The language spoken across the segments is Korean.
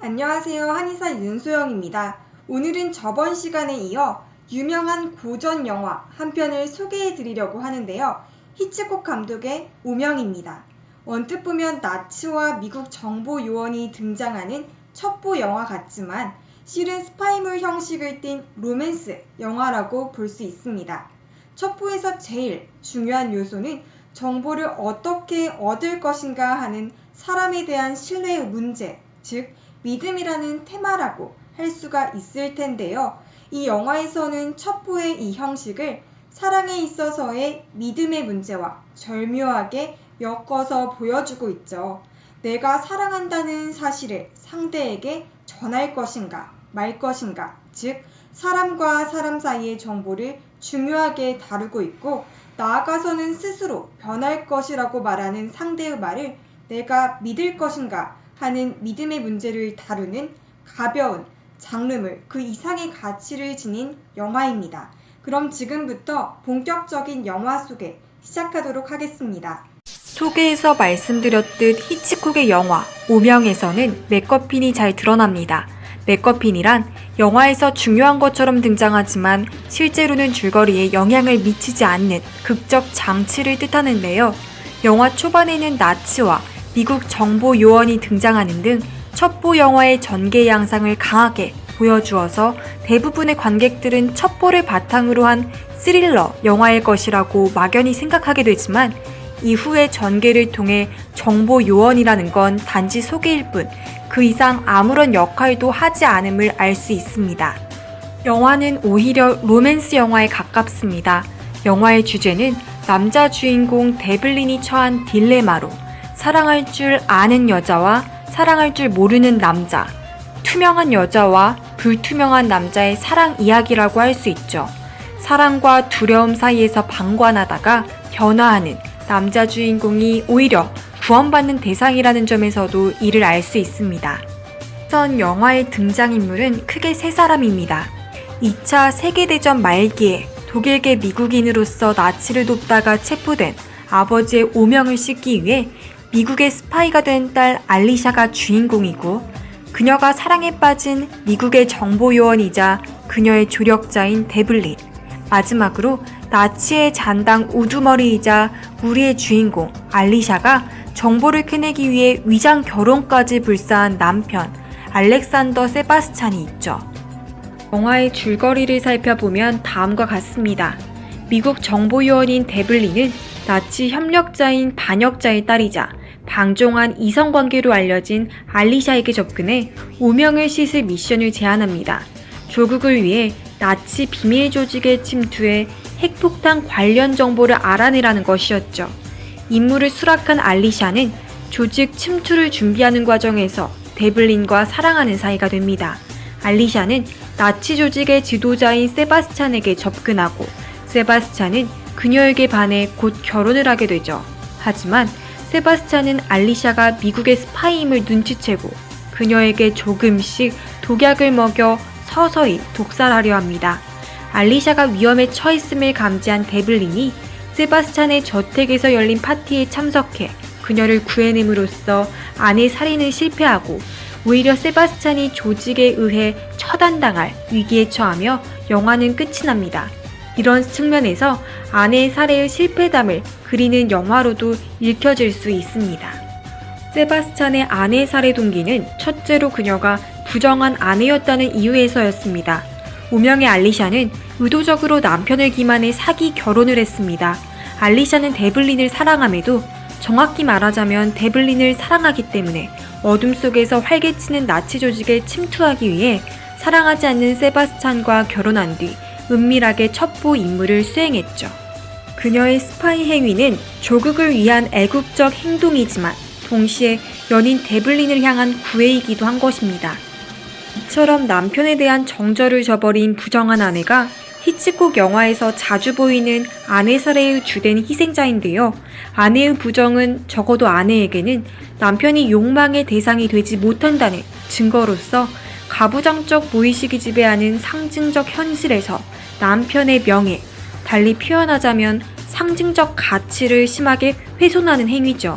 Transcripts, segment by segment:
안녕하세요. 한의사 윤소영입니다. 오늘은 저번 시간에 이어 유명한 고전 영화 한 편을 소개해 드리려고 하는데요. 히치콕 감독의 오명입니다. 언뜻 보면 나치와 미국 정보 요원이 등장하는 첩보 영화 같지만 실은 스파이물 형식을 띤 로맨스 영화라고 볼 수 있습니다. 첩보에서 제일 중요한 요소는 정보를 어떻게 얻을 것인가 하는 사람에 대한 신뢰의 문제, 즉 믿음이라는 테마라고 할 수가 있을 텐데요. 이 영화에서는 첩보의 이 형식을 사랑에 있어서의 믿음의 문제와 절묘하게 엮어서 보여주고 있죠. 내가 사랑한다는 사실을 상대에게 전할 것인가 말 것인가, 즉 사람과 사람 사이의 정보를 중요하게 다루고 있고, 나아가서는 스스로 변할 것이라고 말하는 상대의 말을 내가 믿을 것인가 하는 믿음의 문제를 다루는 가벼운 장르물, 그 이상의 가치를 지닌 영화입니다. 그럼 지금부터 본격적인 영화 소개 시작하도록 하겠습니다. 소개에서 말씀드렸듯 히치콕의 영화 오명에서는 맥거핀이 잘 드러납니다. 맥거핀이란 영화에서 중요한 것처럼 등장하지만 실제로는 줄거리에 영향을 미치지 않는 극적 장치를 뜻하는데요. 영화 초반에는 나치와 미국 정보 요원이 등장하는 등 첩보 영화의 전개 양상을 강하게 보여주어서 대부분의 관객들은 첩보를 바탕으로 한 스릴러 영화일 것이라고 막연히 생각하게 되지만, 이후의 전개를 통해 정보 요원이라는 건 단지 소개일 뿐 그 이상 아무런 역할도 하지 않음을 알 수 있습니다. 영화는 오히려 로맨스 영화에 가깝습니다. 영화의 주제는 남자 주인공 데블린이 처한 딜레마로 사랑할 줄 아는 여자와 사랑할 줄 모르는 남자, 투명한 여자와 불투명한 남자의 사랑 이야기라고 할 수 있죠. 사랑과 두려움 사이에서 방관하다가 변화하는 남자 주인공이 오히려 구원받는 대상이라는 점에서도 이를 알 수 있습니다. 우선 영화의 등장인물은 크게 세 사람입니다. 2차 세계대전 말기에 독일계 미국인으로서 나치를 돕다가 체포된 아버지의 오명을 씻기 위해 미국의 스파이가 된 딸 알리샤가 주인공이고, 그녀가 사랑에 빠진 미국의 정보요원이자 그녀의 조력자인 데블린, 마지막으로 나치의 잔당 우두머리이자 우리의 주인공 알리샤가 정보를 캐내기 위해 위장 결혼까지 불사한 남편 알렉산더 세바스찬이 있죠. 영화의 줄거리를 살펴보면 다음과 같습니다. 미국 정보요원인 데블린은 나치 협력자인 반역자의 딸이자 방종한 이성관계로 알려진 알리샤에게 접근해 오명을 씻을 미션을 제안합니다. 조국을 위해 나치 비밀 조직에 침투해 핵폭탄 관련 정보를 알아내라는 것이었죠. 임무를 수락한 알리샤는 조직 침투를 준비하는 과정에서 데블린과 사랑하는 사이가 됩니다. 알리샤는 나치 조직의 지도자인 세바스찬에게 접근하고, 세바스찬은 그녀에게 반해 곧 결혼을 하게 되죠. 하지만 세바스찬은 알리샤가 미국의 스파이임을 눈치채고 그녀에게 조금씩 독약을 먹여 서서히 독살하려 합니다. 알리샤가 위험에 처했음을 감지한 데블린이 세바스찬의 저택에서 열린 파티에 참석해 그녀를 구해냄으로써 아내 살인을 실패하고, 오히려 세바스찬이 조직에 의해 처단당할 위기에 처하며 영화는 끝이 납니다. 이런 측면에서 아내의 살해의 실패담을 그리는 영화로도 읽혀질 수 있습니다. 세바스찬의 아내 살해 동기는 첫째로 그녀가 부정한 아내였다는 이유에서였습니다. 오명의 알리샤는 의도적으로 남편을 기만해 사기 결혼을 했습니다. 알리샤는 데블린을 사랑함에도 정확히 말하자면 데블린을 사랑하기 때문에 어둠 속에서 활개치는 나치 조직에 침투하기 위해 사랑하지 않는 세바스찬과 결혼한 뒤 은밀하게 첩보 임무를 수행했죠. 그녀의 스파이 행위는 조국을 위한 애국적 행동이지만 동시에 연인 데블린을 향한 구애이기도 한 것입니다. 이처럼 남편에 대한 정절을 저버린 부정한 아내가 히치콕 영화에서 자주 보이는 아내 살해의 주된 희생자인데요. 아내의 부정은 적어도 아내에게는 남편이 욕망의 대상이 되지 못한다는 증거로서 가부장적 무의식이 지배하는 상징적 현실에서 남편의 명예, 달리 표현하자면 상징적 가치를 심하게 훼손하는 행위죠.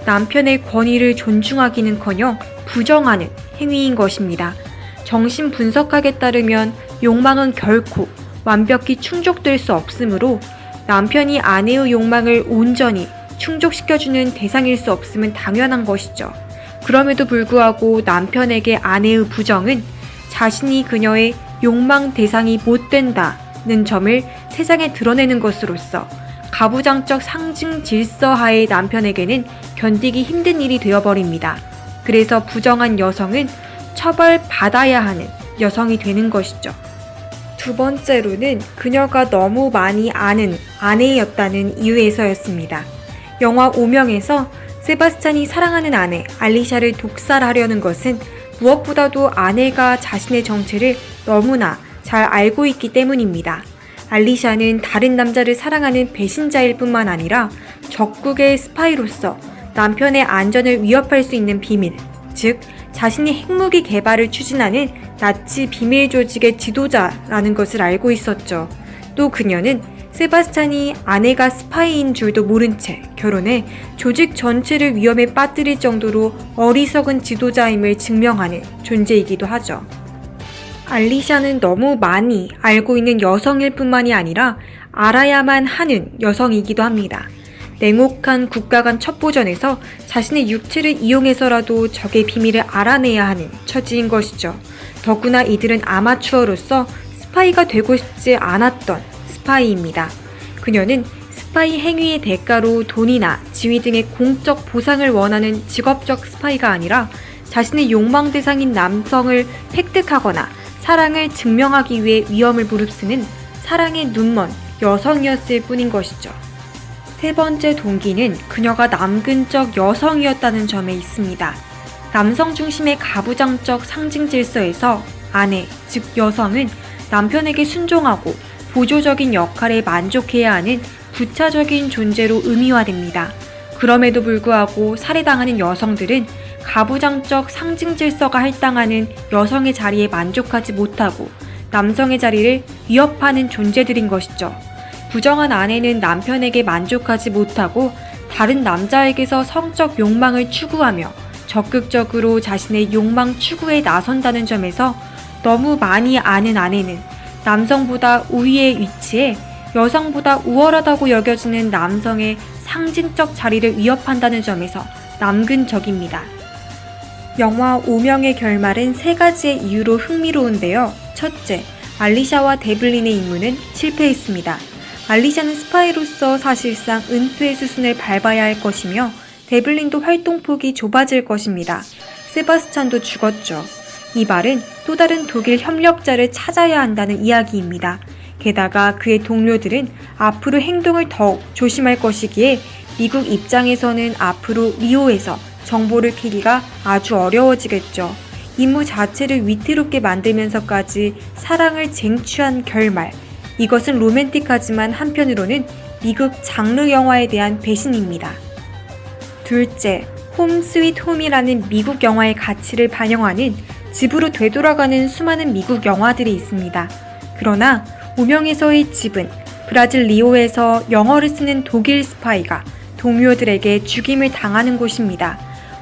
남편의 권위를 존중하기는커녕 부정하는 행위인 것입니다. 정신분석학에 따르면 욕망은 결코 완벽히 충족될 수 없으므로 남편이 아내의 욕망을 온전히 충족시켜주는 대상일 수 없음은 당연한 것이죠. 그럼에도 불구하고 남편에게 아내의 부정은 자신이 그녀의 욕망 대상이 못 된다는 점을 세상에 드러내는 것으로서 가부장적 상징 질서 하에 남편에게는 견디기 힘든 일이 되어버립니다. 그래서 부정한 여성은 처벌받아야 하는 여성이 되는 것이죠. 두 번째로는 그녀가 너무 많이 아는 아내였다는 이유에서였습니다. 영화 오명에서 세바스찬이 사랑하는 아내 알리샤를 독살하려는 것은 무엇보다도 아내가 자신의 정체를 너무나 잘 알고 있기 때문입니다. 알리샤는 다른 남자를 사랑하는 배신자일 뿐만 아니라 적국의 스파이로서 남편의 안전을 위협할 수 있는 비밀, 즉 자신이 핵무기 개발을 추진하는 나치 비밀 조직의 지도자라는 것을 알고 있었죠. 또 그녀는 세바스찬이 아내가 스파이인 줄도 모른 채 결혼해 조직 전체를 위험에 빠뜨릴 정도로 어리석은 지도자임을 증명하는 존재이기도 하죠. 알리샤는 너무 많이 알고 있는 여성일 뿐만이 아니라 알아야만 하는 여성이기도 합니다. 냉혹한 국가 간 첩보전에서 자신의 육체를 이용해서라도 적의 비밀을 알아내야 하는 처지인 것이죠. 더구나 이들은 아마추어로서 스파이가 되고 싶지 않았던 스파이입니다. 그녀는 스파이 행위의 대가로 돈이나 지위 등의 공적 보상을 원하는 직업적 스파이가 아니라 자신의 욕망 대상인 남성을 획득하거나 사랑을 증명하기 위해 위험을 무릅쓰는 사랑의 눈먼 여성이었을 뿐인 것이죠. 세 번째 동기는 그녀가 남근적 여성이었다는 점에 있습니다. 남성 중심의 가부장적 상징 질서에서 아내, 즉 여성은 남편에게 순종하고 보조적인 역할에 만족해야 하는 부차적인 존재로 의미화됩니다. 그럼에도 불구하고 살해당하는 여성들은 가부장적 상징 질서가 할당하는 여성의 자리에 만족하지 못하고 남성의 자리를 위협하는 존재들인 것이죠. 부정한 아내는 남편에게 만족하지 못하고 다른 남자에게서 성적 욕망을 추구하며 적극적으로 자신의 욕망 추구에 나선다는 점에서 너무 많이 아는 아내는 남성보다 우위에 위치해 여성보다 우월하다고 여겨지는 남성의 상징적 자리를 위협한다는 점에서 남근적입니다. 영화 오명의 결말은 세 가지의 이유로 흥미로운데요. 첫째, 알리샤와 데블린의 임무는 실패했습니다. 알리샤는 스파이로서 사실상 은퇴의 수순을 밟아야 할 것이며 데블린도 활동폭이 좁아질 것입니다. 세바스찬도 죽었죠. 이 말은 또 다른 독일 협력자를 찾아야 한다는 이야기입니다. 게다가 그의 동료들은 앞으로 행동을 더욱 조심할 것이기에 미국 입장에서는 앞으로 리오에서 정보를 캐기가 아주 어려워지겠죠. 임무 자체를 위태롭게 만들면서까지 사랑을 쟁취한 결말. 이것은 로맨틱하지만 한편으로는 미국 장르 영화에 대한 배신입니다. 둘째, 홈 스윗 홈이라는 미국 영화의 가치를 반영하는 집으로 되돌아가는 수많은 미국 영화들이 있습니다. 그러나 오명에서의 집은 브라질 리오에서 영어를 쓰는 독일 스파이가 동료들에게 죽임을 당하는 곳입니다.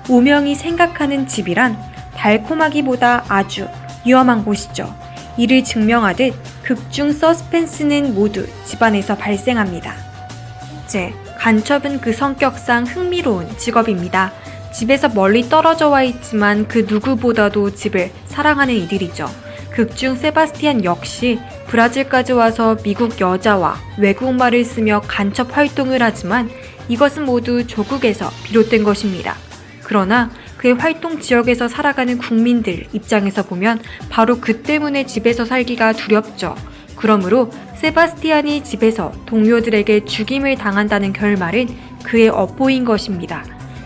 오명이 생각하는 집이란 달콤하기보다 아주 위험한 곳이죠. 이를 증명하듯 극중 서스펜스는 모두 집안에서 발생합니다. 셋째, 간첩은 그 성격상 흥미로운 직업입니다. 집에서 멀리 떨어져 와 있지만 그 누구보다도 집을 사랑하는 이들이죠. 극중 세바스티안 역시 브라질까지 와서 미국 여자와 외국말을 쓰며 간첩 활동을 하지만 이것은 모두 조국에서 비롯된 것입니다. 그러나 그의 활동 지역에서 살아가는 국민들 입장에서 보면 바로 그 때문에 집에서 살기가 두렵죠. 그러므로 세바스티안이 집에서 동료들에게 죽임을 당한다는 결말은 그의 업보인 것입니다.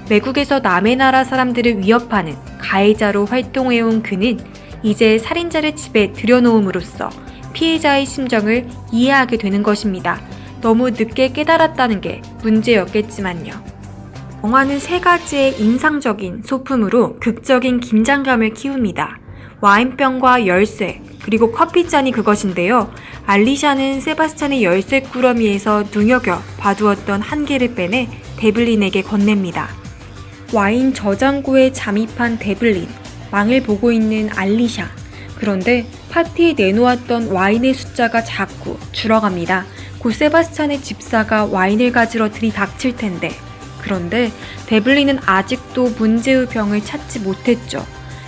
외국에서 남의 나라 사람들을 위협하는 가해자로 활동해온 그는 이제 살인자를 집에 들여놓음으로써 피해자의 심정을 이해하게 되는 것입니다. 너무 늦게 깨달았다는 게 문제였겠지만요. 영화는 세 가지의 인상적인 소품으로 극적인 긴장감을 키웁니다. 와인병과 열쇠, 그리고 커피잔이 그것인데요. 알리샤는 세바스찬의 열쇠 꾸러미에서 눈여겨 봐두었던 한 개를 빼내 데블린에게 건넵니다. 와인 저장고에 잠입한 데블린, 망을 보고 있는 알리샤. 그런데 파티에 내놓았던 와인의 숫자가 자꾸 줄어갑니다. 곧 세바스찬의 집사가 와인을 가지러 들이닥칠 텐데. 그런데 데블린은 아직도 문제의 병을 찾지 못했죠.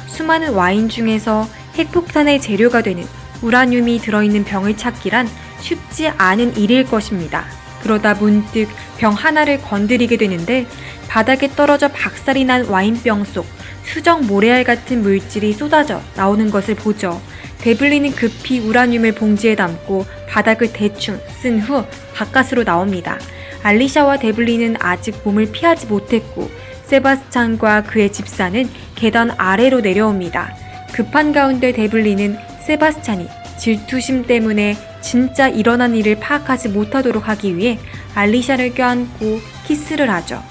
수많은 와인 중에서 핵폭탄의 재료가 되는 우라늄이 들어있는 병을 찾기란 쉽지 않은 일일 것입니다. 그러다 문득 병 하나를 건드리게 되는데 바닥에 떨어져 박살이 난 와인병 속 수정 모래알 같은 물질이 쏟아져 나오는 것을 보죠. 데블린은 급히 우라늄을 봉지에 담고 바닥을 대충 쓴 후 바깥으로 나옵니다. 알리샤와 데블린은 아직 몸을 피하지 못했고 세바스찬과 그의 집사는 계단 아래로 내려옵니다. 급한 가운데 데블린은 세바스찬이 질투심 때문에 진짜 일어난 일을 파악하지 못하도록 하기 위해 알리샤를 껴안고 키스를 하죠.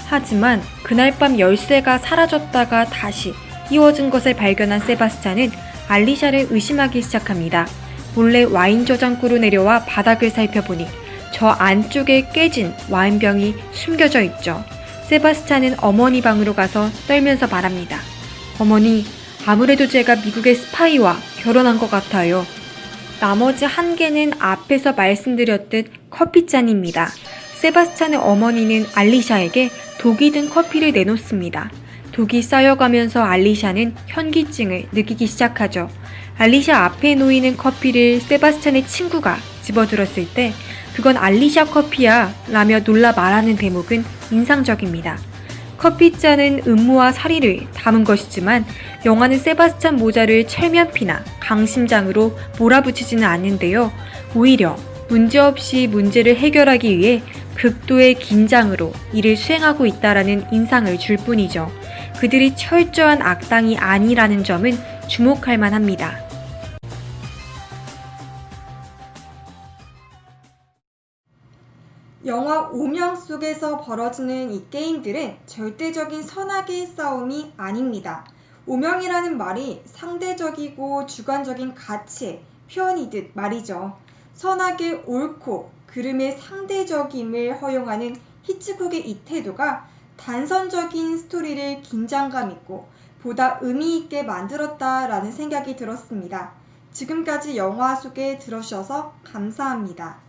하지만 그날 밤 열쇠가 사라졌다가 다시 끼워진 것을 발견한 세바스찬은 알리샤를 의심하기 시작합니다. 몰래 와인 저장고로 내려와 바닥을 살펴보니 저 안쪽에 깨진 와인병이 숨겨져 있죠. 세바스찬은 어머니 방으로 가서 떨면서 말합니다. 어머니, 아무래도 제가 미국의 스파이와 결혼한 것 같아요. 나머지 한 개는 앞에서 말씀드렸듯 커피잔입니다. 세바스찬의 어머니는 알리샤에게 독이 든 커피를 내놓습니다. 독이 쌓여가면서 알리샤는 현기증을 느끼기 시작하죠. 알리샤 앞에 놓이는 커피를 세바스찬의 친구가 집어들었을 때 그건 알리샤 커피야 라며 놀라 말하는 대목은 인상적입니다. 커피잔은 음모와 살인을 담은 것이지만 영화는 세바스찬 모자를 철면피나 강심장으로 몰아붙이지는 않는데요. 오히려 문제없이 문제를 해결하기 위해 극도의 긴장으로 이를 수행하고 있다라는 인상을 줄 뿐이죠. 그들이 철저한 악당이 아니라는 점은 주목할 만합니다. 영화 오명 속에서 벌어지는 이 게임들은 절대적인 선악의 싸움이 아닙니다. 오명이라는 말이 상대적이고 주관적인 가치의 표현이듯 말이죠. 선악의 옳고 그름의 상대적임을 허용하는 히치콕의 이 태도가 단선적인 스토리를 긴장감 있고 보다 의미 있게 만들었다라는 생각이 들었습니다. 지금까지 영화 속에 들어주셔서 감사합니다.